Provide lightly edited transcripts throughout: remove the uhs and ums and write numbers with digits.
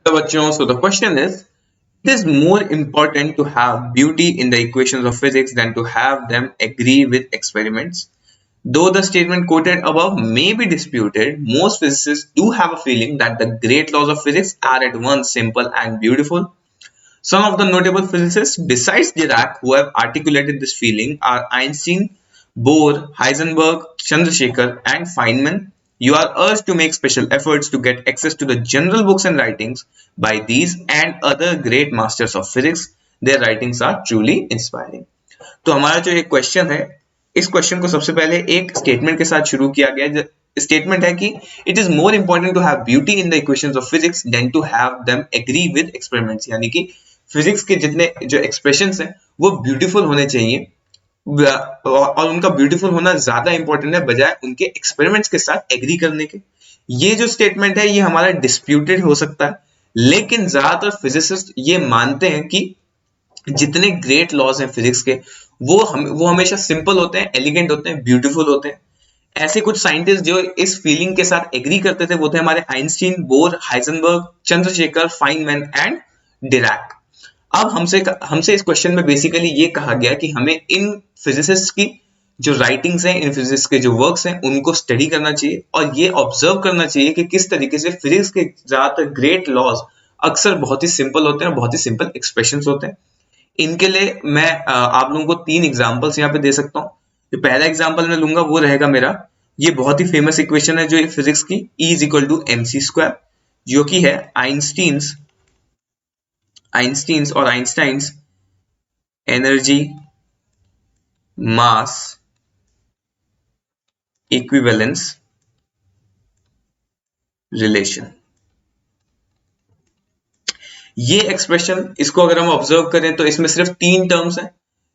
So बच्चों, so the question is, it is more important to have beauty in the equations of physics than to have them agree with experiments. Though the statement quoted above may be disputed, most physicists do have a feeling that the great laws of physics are at once simple and beautiful. Some of the notable physicists besides Dirac who have articulated this feeling are Einstein, Bohr, Heisenberg, Chandrasekhar, and Feynman. You are urged to make special efforts to get access to the general books and writings by these and other great masters of physics. Their writings are truly inspiring. तो हमारा जो ये question है, इस question को सबसे पहले एक स्टेटमेंट के साथ शुरू किया गया. स्टेटमेंट है कि it is more important to have beauty in the equations of physics than to have them agree with experiments. यानी कि फिजिक्स के जितने जो एक्सप्रेशंस हैं वो ब्यूटीफुल होने चाहिए और उनका ब्यूटीफुल होना ज्यादा इंपॉर्टेंट है बजाय उनके एक्सपेरिमेंट्स के साथ एग्री करने के. ये जो स्टेटमेंट है ये हमारा डिस्प्यूटेड हो सकता है, लेकिन ज्यादातर फिजिसिस्ट ये मानते हैं कि जितने ग्रेट लॉज हैं फिजिक्स के वो हमेशा सिंपल होते हैं, एलिगेंट होते हैं, ब्यूटीफुल होते हैं. ऐसे कुछ साइंटिस्ट जो इस फीलिंग के साथ एग्री करते थे वो थे हमारे Einstein, bore, Heisenberg, Chandrashekhar, Feynman and Dirac. अब हमसे इस क्वेश्चन में बेसिकली ये कहा गया कि हमें इन फिजिसिस्ट की जो राइटिंग्स हैं, इन फिजिक्स के जो वर्क्स हैं उनको स्टडी करना चाहिए और ये ऑब्जर्व करना चाहिए कि किस तरीके से फिजिक्स के ज्यादातर ग्रेट लॉज अक्सर बहुत ही सिंपल होते हैं और बहुत ही सिंपल एक्सप्रेशंस होते हैं. इनके लिए मैं आप लोगों को 3 एग्जांपल्स यहाँ पे दे सकता हूँ. जो पहला एग्जांपल मैं लूंगा वो रहेगा मेरा, ये बहुत ही फेमस इक्वेशन है जो फिजिक्स की, E is equal to mc², जो कि है आइंस्टीन्स और आइंस्टाइन्स एनर्जी मास इक्विवेलेंस रिलेशन. ये एक्सप्रेशन, इसको अगर हम ऑब्जर्व करें तो इसमें सिर्फ 3 टर्म्स हैं,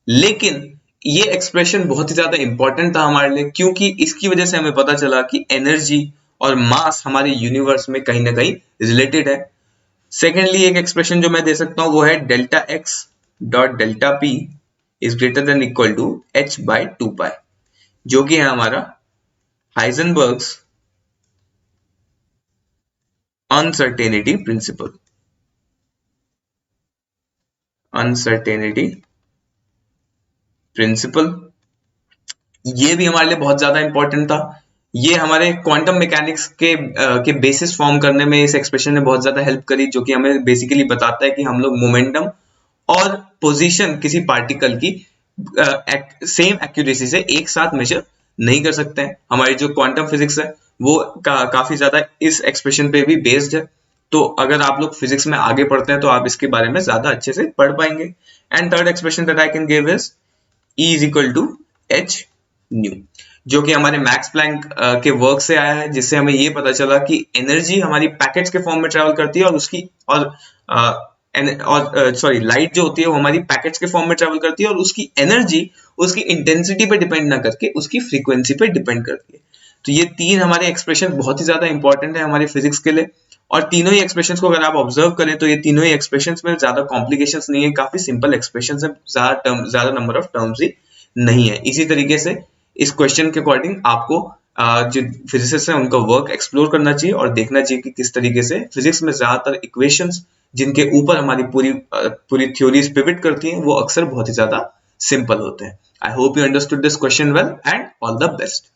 लेकिन ये एक्सप्रेशन बहुत ही ज्यादा इंपॉर्टेंट था हमारे लिए क्योंकि इसकी वजह से हमें पता चला कि एनर्जी और मास हमारे यूनिवर्स में कहीं ना कहीं रिलेटेड है. सेकेंडली एक एक्सप्रेशन जो मैं दे सकता हूं वो है delta X dot delta P is greater than equal to h/2π, जो कि है हमारा हाइजेनबर्ग्स अनसर्टेनिटी प्रिंसिपल. ये भी हमारे लिए बहुत ज्यादा इंपॉर्टेंट था. ये हमारे क्वांटम मैकेनिक्स के बेसिस फॉर्म करने में इस एक्सप्रेशन ने बहुत ज्यादा हेल्प करी, जो कि हमें बेसिकली बताता है कि हम लोग मोमेंटम और पोजीशन किसी पार्टिकल की सेम एक्यूरेसी से एक साथ मेजर नहीं कर सकते हैं. हमारी जो क्वांटम फिजिक्स है वो काफी ज्यादा इस एक्सप्रेशन पे भी बेस्ड है. तो अगर आप लोग फिजिक्स में आगे पढ़ते हैं तो आप इसके बारे में ज्यादा अच्छे से पढ़ पाएंगे. And third expression that I can give is E is equal to h nu, जो कि हमारे मैक्स प्लैंक के वर्क से आया है, जिससे हमें ये पता चला कि एनर्जी हमारी पैकेट्स के फॉर्म में ट्रेवल करती है और उसकी सॉरी लाइट जो होती है वो हमारी पैकेट्स के फॉर्म में ट्रेवल करती है और उसकी एनर्जी उसकी इंटेंसिटी पे डिपेंड ना करके उसकी फ्रीक्वेंसी पे डिपेंड करती है. तो ये 3 हमारे एक्सप्रेशन बहुत ही ज्यादा इंपॉर्टेंट है हमारे फिजिक्स के लिए. और तीनों ही एक्सप्रेशंस को अगर आप ऑब्जर्व करें तो ये तीनों ही एक्सप्रेशंस में ज्यादा कॉम्प्लिकेशंस नहीं है, काफी सिंपल एक्सप्रेशंस है, ज्यादा नंबर ऑफ टर्म्स ही नहीं है. इसी तरीके से इस क्वेश्चन के अकॉर्डिंग आपको जो फिजिसिस्ट हैं उनका वर्क एक्सप्लोर करना चाहिए और देखना चाहिए कि किस तरीके से फिजिक्स में ज्यादातर इक्वेशंस जिनके ऊपर हमारी पूरी थ्योरीज पिवट करती हैं वो अक्सर बहुत ही ज्यादा सिंपल होते हैं. I hope you understood this question well and all the best.